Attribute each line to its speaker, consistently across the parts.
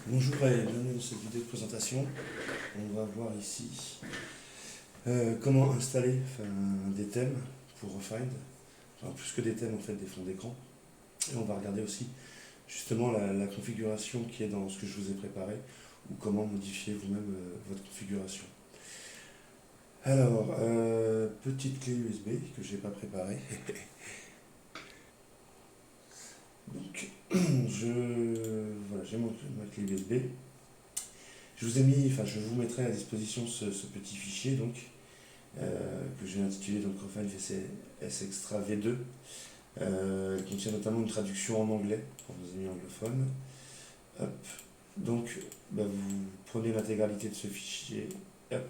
Speaker 1: Bonjour et bienvenue dans cette vidéo de présentation. On va voir ici comment installer des thèmes pour Refind. Enfin, plus que des thèmes, en fait, des fonds d'écran. Et on va regarder aussi justement la configuration qui est dans ce que je vous ai préparé ou comment modifier vous-même votre configuration. Alors, petite clé USB que je n'ai pas préparée. Donc, voilà, j'ai ma clé USB. Je vous mettrai à disposition ce petit fichier donc, que j'ai intitulé donc Refine VCS Extra V2. Il contient notamment une traduction en anglais pour nos amis anglophones. Hop. Donc, vous prenez l'intégralité de ce fichier, hop,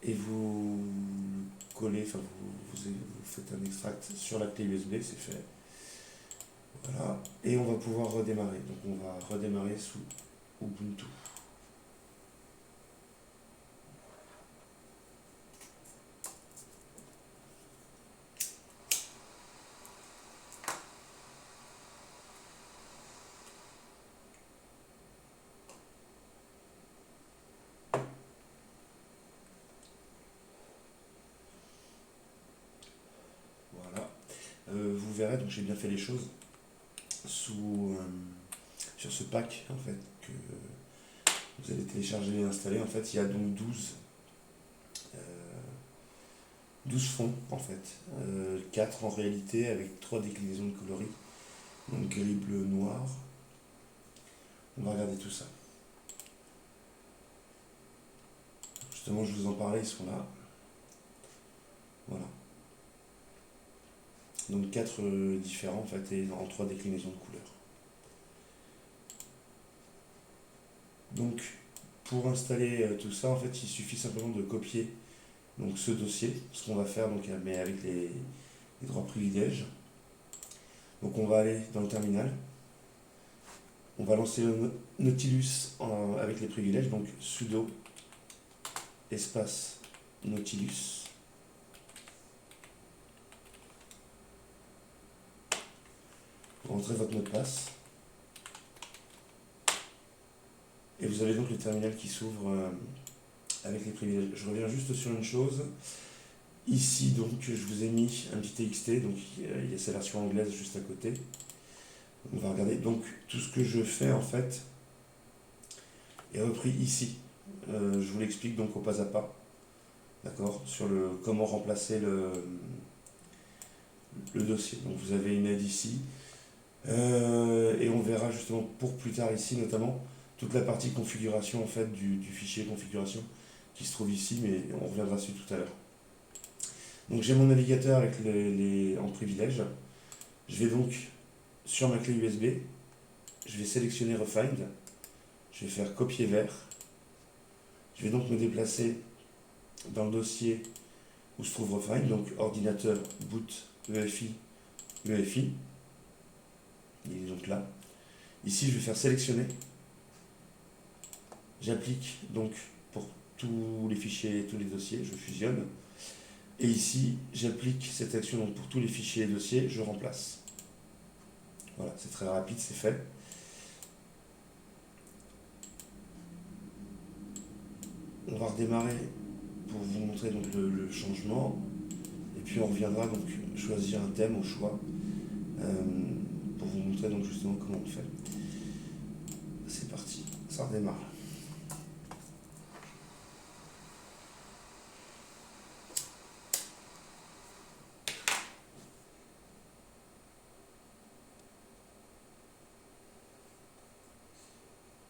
Speaker 1: et vous collez, vous faites un extract sur la clé USB, c'est fait. Voilà. Et on va pouvoir redémarrer. Donc, on va redémarrer sous Ubuntu. Voilà. Vous verrez, donc j'ai bien fait les choses sur ce pack en fait que vous allez télécharger et installer. En fait, il y a donc 12 fonds en fait. 4 en réalité avec 3 déclinaisons de coloris. Donc gris, bleu, noir. On va regarder tout ça. Justement, je vous en parlais, ils sont là. Voilà. Donc 4 différents en fait et en 3 déclinaisons de couleurs. Donc pour installer tout ça, en fait, il suffit simplement de copier donc, ce dossier, ce qu'on va faire donc, mais avec les droits privilèges. Donc on va aller dans le terminal. On va lancer le Nautilus avec les privilèges, donc sudo espace Nautilus. Vous rentrez votre mot de passe. Et vous avez donc le terminal qui s'ouvre avec les privilèges. Je reviens juste sur une chose. Ici, donc, je vous ai mis un petit TXT, donc il y a sa version anglaise juste à côté. On va regarder. Donc, tout ce que je fais, en fait, est repris ici. Je vous l'explique donc au pas à pas. D'accord, sur comment remplacer le dossier. Donc vous avez une aide ici. Et on verra justement pour plus tard ici notamment toute la partie configuration en fait du fichier configuration qui se trouve ici, mais on reviendra dessus tout à l'heure. Donc j'ai mon navigateur avec en privilège. Je vais donc sur ma clé USB, je vais sélectionner Refind, je vais faire copier vers. Je vais donc me déplacer dans le dossier où se trouve Refind, donc ordinateur boot EFI, EFI. Il est donc là. Ici, je vais faire sélectionner. J'applique donc pour tous les fichiers et tous les dossiers, je fusionne. Et ici, j'applique cette action donc pour tous les fichiers et dossiers, je remplace. Voilà, c'est très rapide, c'est fait. On va redémarrer pour vous montrer donc le changement. Et puis on reviendra donc choisir un thème au choix pour vous montrer donc justement comment on fait. C'est parti, ça redémarre.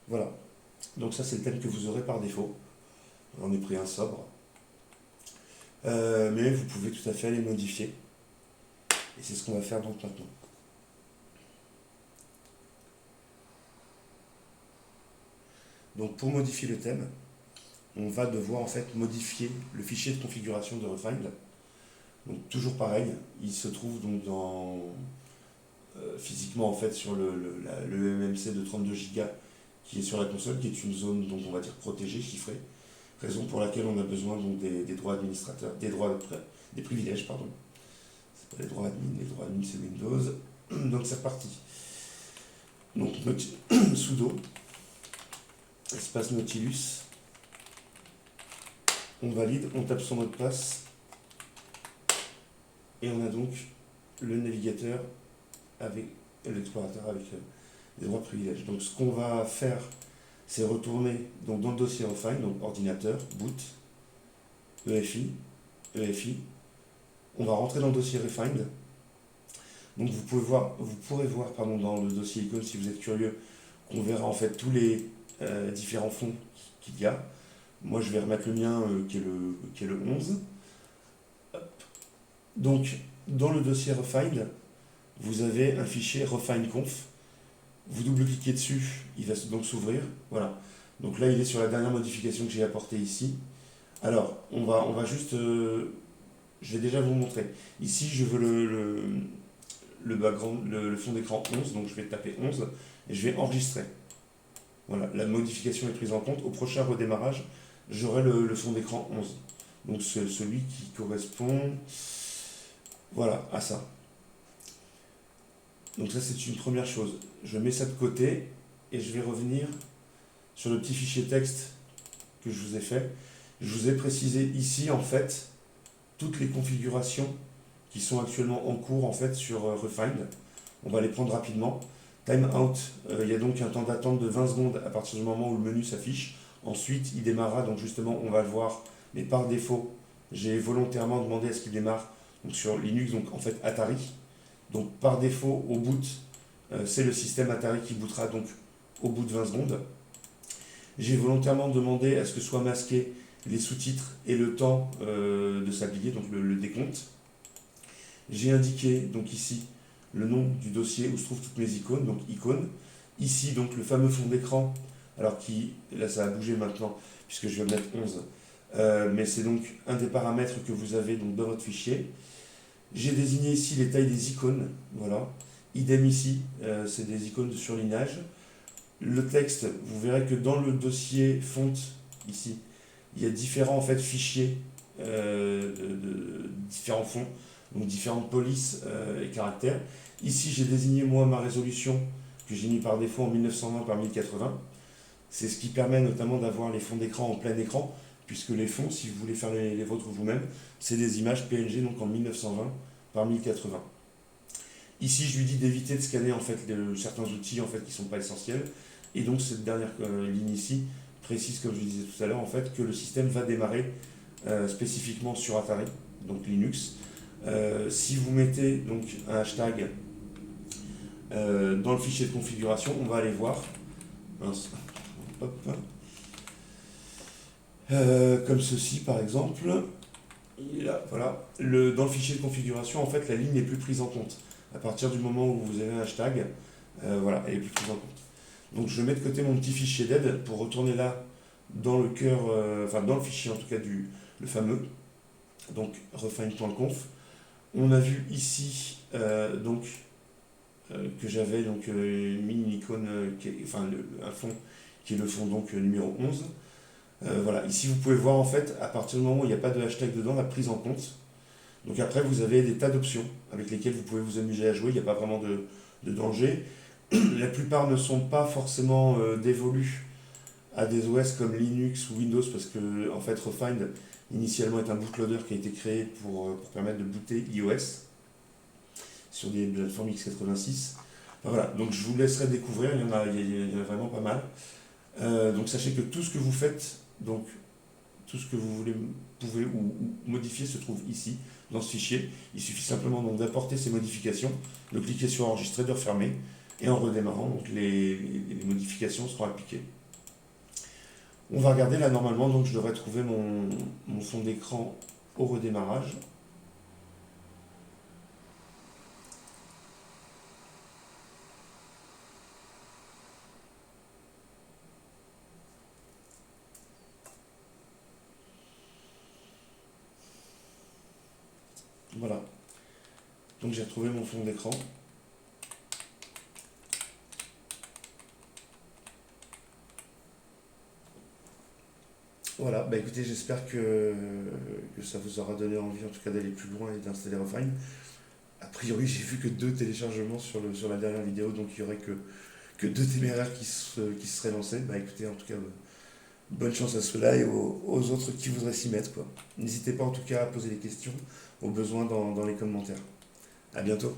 Speaker 1: Voilà, donc ça c'est le thème que vous aurez par défaut. J'en ai pris un sobre. Mais vous pouvez tout à fait les modifier. Et c'est ce qu'on va faire donc maintenant. Donc pour modifier le thème, on va devoir en fait modifier le fichier de configuration de Refind. Donc toujours pareil, il se trouve donc physiquement en fait sur le MMC de 32 Go qui est sur la console, qui est une zone donc on va dire protégée, chiffrée, raison pour laquelle on a besoin donc des droits administrateurs, des privilèges pardon. C'est pas les droits admin c'est Windows. Donc c'est reparti. Donc sudo espace Nautilus, on valide, on tape son mot de passe et on a donc le navigateur avec l'explorateur avec les droits de privilège. Donc ce qu'on va faire, c'est retourner donc, dans le dossier Refine, donc ordinateur, boot, EFI, EFI. On va rentrer dans le dossier Refined. Donc vous pourrez voir pardon, dans le dossier icône, si vous êtes curieux, qu'on verra en fait tous les différents fonds qu'il y a. Moi je vais remettre le mien qui est le 11. Hop. Donc dans le dossier Refined, vous avez un fichier refineconf. Vous double-cliquez dessus, il va donc s'ouvrir. Voilà. Donc là, il est sur la dernière modification que j'ai apportée ici. Alors, on va juste... je vais déjà vous montrer. Ici, je veux le background, le fond d'écran 11. Donc je vais taper 11 et je vais enregistrer. Voilà, la modification est prise en compte. Au prochain redémarrage, j'aurai le fond d'écran 11. Donc c'est celui qui correspond... Voilà, à ça. Donc ça, c'est une première chose. Je mets ça de côté et je vais revenir sur le petit fichier texte que je vous ai fait. Je vous ai précisé ici, en fait, toutes les configurations qui sont actuellement en cours, en fait, sur Refined. On va les prendre rapidement. Timeout, il y a donc un temps d'attente de 20 secondes à partir du moment où le menu s'affiche. Ensuite, il démarrera, donc justement, on va le voir, mais par défaut, j'ai volontairement demandé à ce qu'il démarre donc sur Linux, donc en fait Atari. Donc par défaut, au boot, c'est le système Atari qui bootera donc au bout de 20 secondes. J'ai volontairement demandé à ce que soient masqués les sous-titres et le temps de s'appliquer, donc le décompte. J'ai indiqué donc ici le nom du dossier où se trouvent toutes mes icônes, donc icônes. Ici donc le fameux fond d'écran, alors qui, là ça a bougé maintenant puisque je vais mettre 11, mais c'est donc un des paramètres que vous avez donc dans votre fichier. J'ai désigné ici les tailles des icônes, voilà. Idem ici, c'est des icônes de surlignage. Le texte, vous verrez que dans le dossier font, ici, il y a différents en fait, fichiers de différents fonds, donc différentes polices et caractères. Ici, j'ai désigné moi ma résolution que j'ai mis par défaut en 1920 par 1080. C'est ce qui permet notamment d'avoir les fonds d'écran en plein écran, puisque les fonds, si vous voulez faire les vôtres vous-même, c'est des images PNG donc en 1920 par 1080. Ici, je lui dis d'éviter de scanner en fait certains outils en fait qui ne sont pas essentiels. Et donc cette dernière ligne ici précise, comme je disais tout à l'heure, en fait, que le système va démarrer spécifiquement sur Atari, donc Linux. Si vous mettez donc un hashtag dans le fichier de configuration, on va aller voir. Mince. Hop. Comme ceci par exemple. Là, voilà. Dans le fichier de configuration, en fait, la ligne n'est plus prise en compte. À partir du moment où vous avez un hashtag, voilà, elle est plus prise en compte. Donc je mets de côté mon petit fichier d'aide pour retourner là dans le cœur, enfin dans le fichier en tout cas le fameux, donc refine.conf. On a vu ici donc que j'avais donc mis une icône, enfin un fond qui est le fond donc numéro 11. Voilà, ici vous pouvez voir en fait à partir du moment où il n'y a pas de hashtag dedans, la prise en compte. Donc après vous avez des tas d'options avec lesquelles vous pouvez vous amuser à jouer, il n'y a pas vraiment de danger. La plupart ne sont pas forcément dévolues à des OS comme Linux ou Windows parce que en fait Refined initialement est un bootloader qui a été créé pour permettre de booter iOS sur des plateformes x86. Enfin, voilà, donc je vous laisserai découvrir, il y en a vraiment pas mal. Donc sachez que tout ce que vous faites, donc tout ce que vous voulez, pouvez ou modifier se trouve ici, dans ce fichier. Il suffit simplement donc d'apporter ces modifications, de cliquer sur enregistrer, de refermer, et en redémarrant, donc les modifications seront appliquées. On va regarder là normalement, donc je devrais trouver mon fond d'écran au redémarrage. Voilà. Donc j'ai retrouvé mon fond d'écran. Voilà, bah écoutez, j'espère que ça vous aura donné envie en tout cas d'aller plus loin et d'installer Refine. A priori, j'ai vu que 2 téléchargements sur la dernière vidéo, donc il n'y aurait que que deux téméraires qui se seraient lancés. Bah écoutez, en tout cas, bonne chance à ceux-là et aux autres qui voudraient s'y mettre, quoi. N'hésitez pas en tout cas à poser des questions, au besoin dans les commentaires. À bientôt.